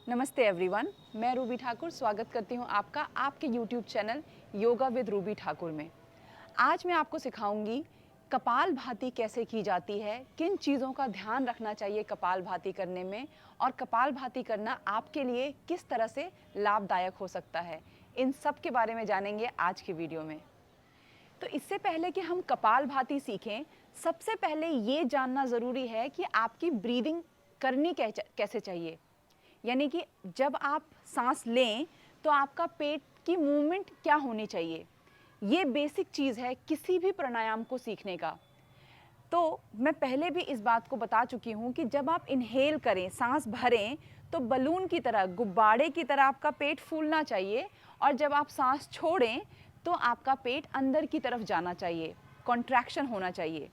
नमस्ते एवरीवन, मैं रूबी ठाकुर स्वागत करती हूं आपका आपके YouTube channel yoga with Ruby Thakur में। आज मैं आपको सिखाऊंगी कपालभाति कैसे की जाती है, किन चीज़ों का ध्यान रखना चाहिए कपालभाति करने में और कपालभाति करना आपके लिए किस तरह से लाभदायक हो सकता है। इन सब के बारे में जानेंगे आज की वीडियो में। तो इससे पहले कि हम कपालभाति सीखें, सबसे पहले ये जानना ज़रूरी है कि आपकी ब्रीदिंग करनी कैसे चाहिए। यानी कि जब आप सांस लें तो आपका पेट की मूवमेंट क्या होनी चाहिए। ये बेसिक चीज़ है किसी भी प्राणायाम को सीखने का। तो मैं पहले भी इस बात को बता चुकी हूँ कि जब आप इनहेल करें, सांस भरें, तो बलून की तरह, गुब्बारे की तरह आपका पेट फूलना चाहिए और जब आप सांस छोड़ें तो आपका पेट अंदर की तरफ जाना चाहिए, कॉन्ट्रैक्शन होना चाहिए।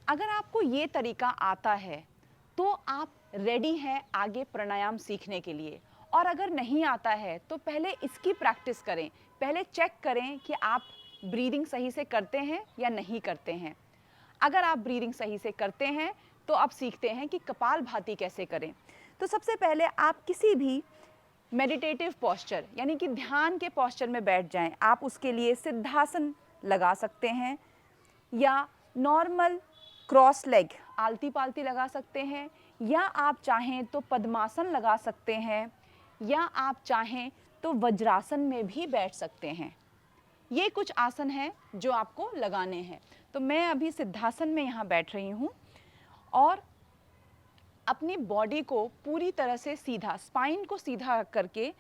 अगर आपको ये तरीका आता है तो आप रेडी हैं आगे प्राणायाम सीखने के लिए। और अगर नहीं आता है तो पहले इसकी प्रैक्टिस करें, पहले चेक करें कि आप ब्रीदिंग सही से करते हैं या नहीं करते हैं। अगर आप ब्रीदिंग सही से करते हैं तो आप सीखते हैं कि कपालभाति कैसे करें। तो सबसे पहले आप किसी भी मेडिटेटिव पोस्चर यानी कि ध्यान के पोस्चर में बैठ जाएं। आप उसके लिए सिद्धासन लगा सकते हैं या नॉर्मल क्रॉस लेग आलती पालती लगा सकते हैं, या आप चाहें तो पद्मासन लगा सकते हैं, या आप चाहें तो वज्रासन में भी बैठ सकते हैं। ये कुछ आसन हैं जो आपको लगाने हैं। तो मैं अभी सिद्धासन में यहाँ बैठ रही हूँ और अपनी बॉडी को पूरी तरह से सीधा, स्पाइन को सीधा करके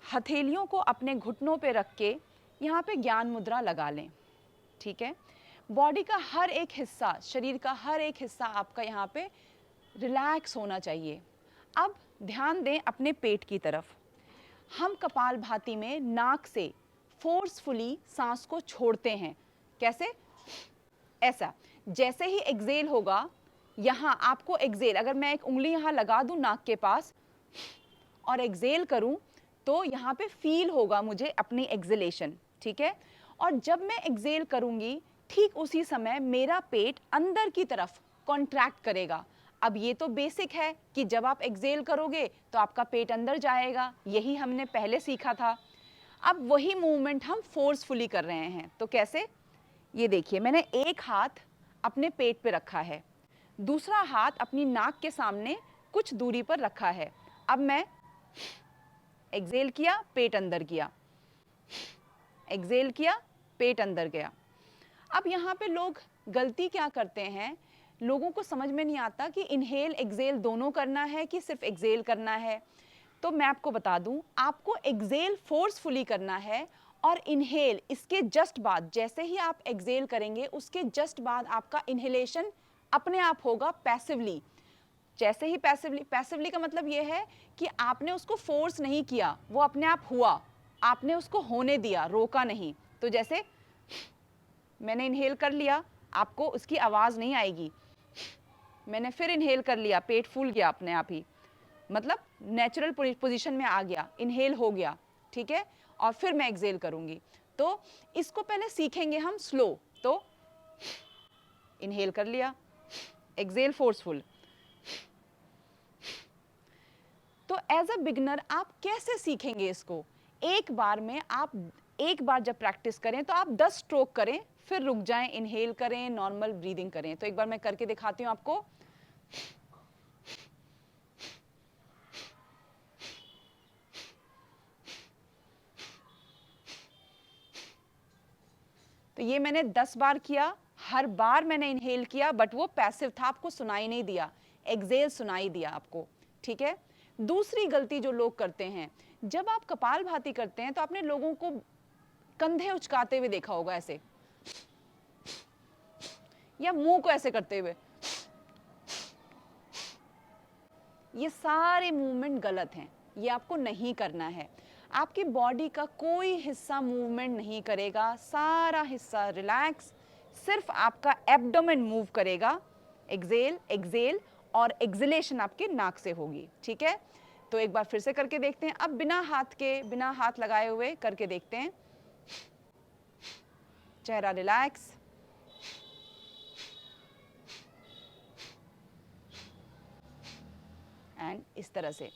हथेलियों को अपने घुटनों पे रख के यहाँ पे ज्ञान मुद्रा लगा लें। ठीक है, बॉडी का हर एक हिस्सा, शरीर का हर एक हिस्सा आपका यहाँ पे रिलैक्स होना चाहिए। अब ध्यान दें अपने पेट की तरफ। हम कपालभाति में नाक से फोर्सफुली सांस को छोड़ते हैं। कैसे? ऐसा। जैसे ही एक्सेल होगा, यहाँ आपको एक्सेल, अगर मैं एक उंगली यहाँ लगा दूं नाक के पास और एक्सेल करूं तो यहाँ पे फील होगा मुझे अपनी एक्सेलेशन। ठीक है, और जब मैं एक्सेल करूंगी ठीक उसी समय मेरा पेट अंदर की तरफ कॉन्ट्रैक्ट करेगा। अब ये तो बेसिक है कि जब आप एक्सेल करोगे तो आपका पेट अंदर जाएगा, यही हमने पहले सीखा था। अब वही मूवमेंट हम फोर्सफुली कर रहे हैं। तो कैसे? ये देखिए, मैंने एक हाथ अपने पेट पे रखा है, दूसरा हाथ अपनी नाक के सामने कुछ दूरी पर रखा है। अब मैं एक्सेल किया, पेट अंदर किया, एक्सेल किया, पेट अंदर गया। अब यहाँ पे लोग गलती क्या करते हैं, लोगों को समझ में नहीं आता कि इनहेल एक्सेल दोनों करना है कि सिर्फ एक्सेल करना है। तो मैं आपको बता दूं, आपको एक्सेल फोर्सफुली करना है और इनहेल इसके जस्ट बाद, जैसे ही आप एक्सेल करेंगे उसके जस्ट बाद आपका इनहेलेशन अपने आप होगा पैसिवली। जैसे ही पैसिवली का मतलब ये है कि आपने उसको फोर्स नहीं किया, वो अपने आप हुआ, आपने उसको होने दिया, रोका नहीं। तो जैसे मैंने इनहेल कर लिया, आपको उसकी आवाज़ नहीं आएगी। मैंने फिर इनहेल कर लिया, पेट फूल गया अपने आप ही, मतलब नेचुरल पोजीशन में आ गया, इनहेल हो गया। ठीक है, और फिर मैं एक्सेल करूंगी। तो इसको पहले सीखेंगे हम स्लो। तो इनहेल कर लिया, एक्सेल फोर्सफुल। तो एज अ बिगनर आप कैसे सीखेंगे इसको? एक बार में आप, एक बार जब प्रैक्टिस करें तो आप 10 स्ट्रोक करें, फिर रुक जाएं, इनहेल करें, नॉर्मल ब्रीदिंग करें। तो एक बार मैं करके दिखाती हूं आपको। तो ये मैंने 10 बार किया, हर बार मैंने इनहेल किया, बट वो पैसिव था, आपको सुनाई नहीं दिया, एक्सेल सुनाई दिया आपको। ठीक है, दूसरी गलती जो लोग करते हैं, जब आप कपालभाति करते हैं तो आपने लोगों को कंधे उचकाते हुए देखा होगा ऐसे, या मुंह को ऐसे करते हुए। ये सारे मूवमेंट गलत हैं, ये आपको नहीं करना है। आपकी बॉडी का कोई हिस्सा मूवमेंट नहीं करेगा, सारा हिस्सा रिलैक्स, सिर्फ आपका एब्डोमेन मूव करेगा। एक्सेल एक्सेल और एक्सेलेशन आपके नाक से होगी। ठीक है, तो एक बार फिर से करके देखते हैं। अब बिना हाथ के, बिना हाथ लगाए हुए करके देखते हैं। चेहरा रिलैक्स, एंड इस तरह से।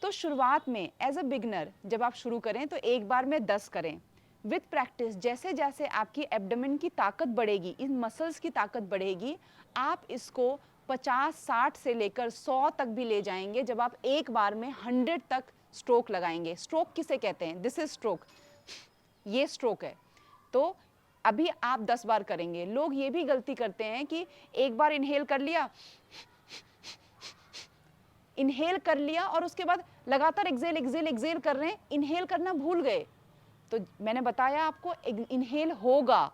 तो शुरुआत में एज अ बिगनर जब आप शुरू करें तो एक बार में 10 करें। विथ प्रैक्टिस जैसे जैसे आपकी एब्डोमेन की ताकत बढ़ेगी, इन मसल्स की ताकत बढ़ेगी, आप इसको 50-60 से लेकर 100 तक भी ले जाएंगे जब आप एक बार में 100 तक स्ट्रोक लगाएंगे। स्ट्रोक किसे कहते हैं? दिस इज स्ट्रोक, ये स्ट्रोक है। तो अभी आप 10 बार करेंगे। लोग ये भी गलती करते हैं कि एक बार इनहेल कर लिया और उसके बाद लगातार एक्सेल एक्सेल एक्सेल कर रहे हैं, इनहेल करना भूल गए। तो मैंने बताया आपको इनहेल होगा,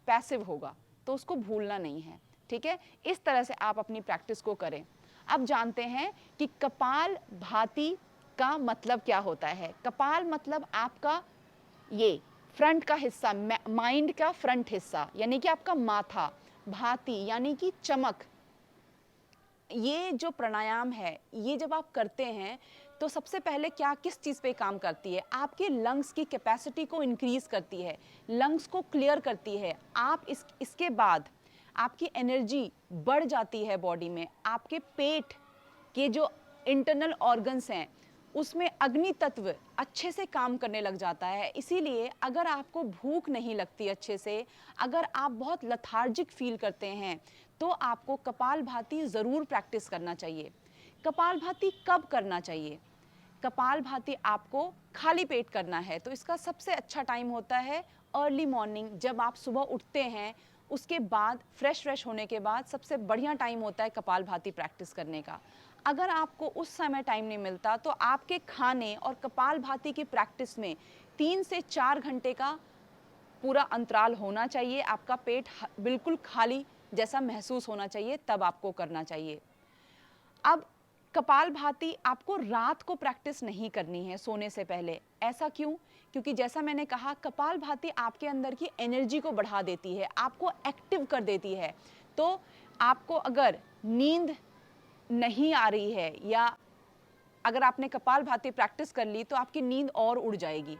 पैसिव होगा, तो उसको भूलना नहीं है, ठीक है। इस तरह से आप अपनी प्रैक्टिस को करें। अब जानते हैं कि कपाल भाती का मतलब क्या होता है। कपाल मतलब आपका ये फ्रंट का हिस्सा, माइंड का फ्रंट हिस्सा, यानी कि आपका माथा। भाती यानी कि चमक। ये जो प्राणायाम है, ये जब आप करते हैं तो सबसे पहले क्या किस चीज़ पे काम करती है? आपके लंग्स की कैपेसिटी को इंक्रीज करती है, लंग्स को क्लियर करती है। आप इसके बाद आपकी एनर्जी बढ़ जाती है बॉडी में। आपके पेट के जो इंटरनल ऑर्गन्स हैं उसमें अग्नि तत्व अच्छे से काम करने लग जाता है। इसीलिए अगर आपको भूख नहीं लगती अच्छे से, अगर आप बहुत लथार्जिक फील करते हैं, तो आपको कपालभाति ज़रूर प्रैक्टिस करना चाहिए। कपालभाति कब करना चाहिए? कपालभाति आपको खाली पेट करना है, तो इसका सबसे अच्छा टाइम होता है अर्ली मॉर्निंग। जब आप सुबह उठते हैं उसके बाद फ्रेश होने के बाद सबसे बढ़िया टाइम होता है कपालभाति प्रैक्टिस करने का। अगर आपको उस समय टाइम नहीं मिलता तो आपके खाने और कपालभाति की प्रैक्टिस में 3 से 4 घंटे का पूरा अंतराल होना चाहिए। आपका पेट बिल्कुल खाली जैसा महसूस होना चाहिए, तब आपको करना चाहिए। अब कपालभाति आपको रात को प्रैक्टिस नहीं करनी है सोने से पहले। ऐसा क्यों? क्योंकि जैसा मैंने कहा, कपालभाति आपके अंदर की एनर्जी को बढ़ा देती है, आपको एक्टिव कर देती है। तो आपको अगर नींद नहीं आ रही है या अगर आपने कपालभाति प्रैक्टिस कर ली तो आपकी नींद और उड़ जाएगी।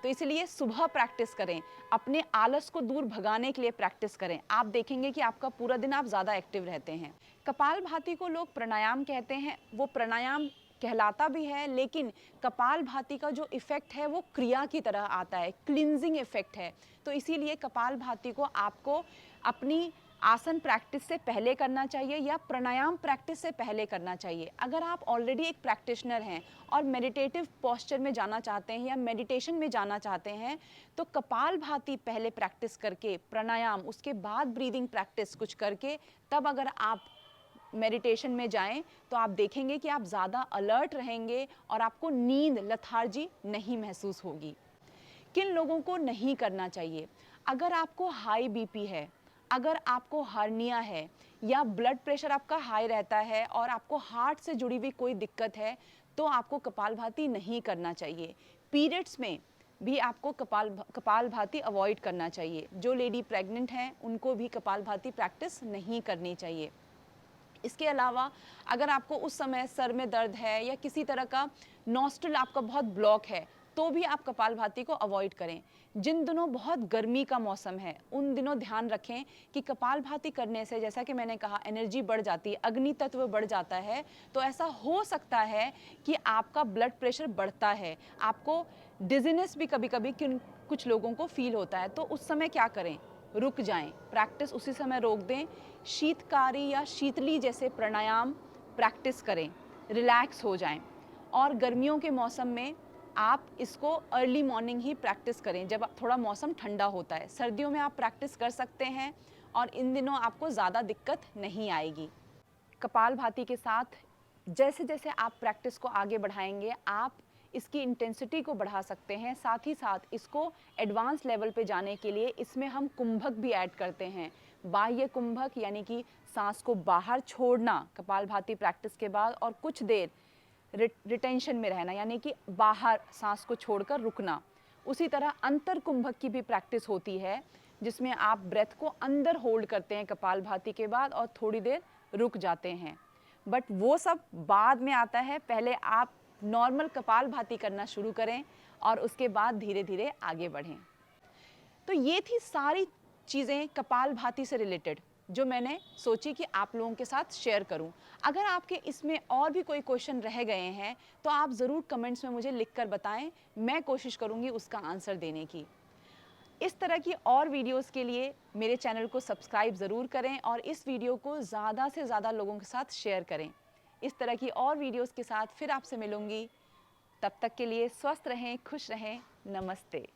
तो इसलिए सुबह प्रैक्टिस करें, अपने आलस को दूर भगाने के लिए प्रैक्टिस करें। आप देखेंगे कि आपका पूरा दिन आप ज़्यादा एक्टिव रहते हैं। कपालभाति को लोग प्राणायाम कहते हैं, वो प्राणायाम कहलाता भी है, लेकिन कपालभाति का जो इफ़ेक्ट है वो क्रिया की तरह आता है, क्लिनजिंग इफ़ेक्ट है। तो इसीलिए कपालभाति को आपको अपनी आसन प्रैक्टिस से पहले करना चाहिए या प्राणायाम प्रैक्टिस से पहले करना चाहिए। अगर आप ऑलरेडी एक प्रैक्टिशनर हैं और मेडिटेटिव पोस्चर में जाना चाहते हैं या मेडिटेशन में जाना चाहते हैं, तो कपालभाति पहले प्रैक्टिस करके, प्राणायाम उसके बाद ब्रीदिंग प्रैक्टिस कुछ करके, तब अगर आप मेडिटेशन में जाएं तो आप देखेंगे कि आप ज़्यादा अलर्ट रहेंगे और आपको नींद, लथार्जी नहीं महसूस होगी। किन लोगों को नहीं करना चाहिए? अगर आपको हाई बीपी है, अगर आपको हर्निया है या ब्लड प्रेशर आपका हाई रहता है और आपको हार्ट से जुड़ी हुई कोई दिक्कत है, तो आपको कपालभाति नहीं करना चाहिए। पीरियड्स में भी आपको कपालभाति अवॉइड करना चाहिए। जो लेडी प्रेग्नेंट हैं उनको भी कपालभाति प्रैक्टिस नहीं करनी चाहिए। इसके अलावा अगर आपको उस समय सर में दर्द है या किसी तरह का नॉस्ट्रिल आपका बहुत ब्लॉक है, तो भी आप कपालभाति को अवॉइड करें। जिन दिनों बहुत गर्मी का मौसम है उन दिनों ध्यान रखें कि कपालभाति करने से, जैसा कि मैंने कहा, एनर्जी बढ़ जाती है, अग्नि तत्व बढ़ जाता है। तो ऐसा हो सकता है कि आपका ब्लड प्रेशर बढ़ता है, आपको डिजीनेस भी कभी कभी कुछ लोगों को फील होता है। तो उस समय क्या करें? रुक जाएं, प्रैक्टिस उसी समय रोक दें, शीतकारी या शीतली जैसे प्राणायाम प्रैक्टिस करें, रिलैक्स हो जाएं। और गर्मियों के मौसम में आप इसको अर्ली मॉर्निंग ही प्रैक्टिस करें जब थोड़ा मौसम ठंडा होता है। सर्दियों में आप प्रैक्टिस कर सकते हैं और इन दिनों आपको ज़्यादा दिक्कत नहीं आएगी। कपालभाति के साथ जैसे जैसे आप प्रैक्टिस को आगे बढ़ाएंगे, आप इसकी इंटेंसिटी को बढ़ा सकते हैं। साथ ही साथ इसको एडवांस लेवल पे जाने के लिए इसमें हम कुंभक भी ऐड करते हैं। बाह्य कुंभक यानी कि सांस को बाहर छोड़ना कपालभाति प्रैक्टिस के बाद और कुछ देर रिटेंशन में रहना, यानी कि बाहर सांस को छोड़कर रुकना। उसी तरह अंतर कुंभक की भी प्रैक्टिस होती है, जिसमें आप ब्रेथ को अंदर होल्ड करते हैं कपालभाति के बाद और थोड़ी देर रुक जाते हैं। बट वो सब बाद में आता है, पहले आप नॉर्मल कपालभाति करना शुरू करें और उसके बाद धीरे धीरे आगे बढ़ें। तो ये थी सारी चीज़ें कपालभाति से रिलेटेड। जो मैंने सोची कि आप लोगों के साथ शेयर करूं। अगर आपके इसमें और भी कोई क्वेश्चन रह गए हैं तो आप ज़रूर कमेंट्स में मुझे लिख कर बताएं, मैं कोशिश करूंगी उसका आंसर देने की। इस तरह की और वीडियोस के लिए मेरे चैनल को सब्सक्राइब ज़रूर करें और इस वीडियो को ज़्यादा से ज़्यादा लोगों के साथ शेयर करें। इस तरह की और वीडियोस के साथ फिर आपसे मिलूंगी। तब तक के लिए स्वस्थ रहें, खुश रहें। नमस्ते।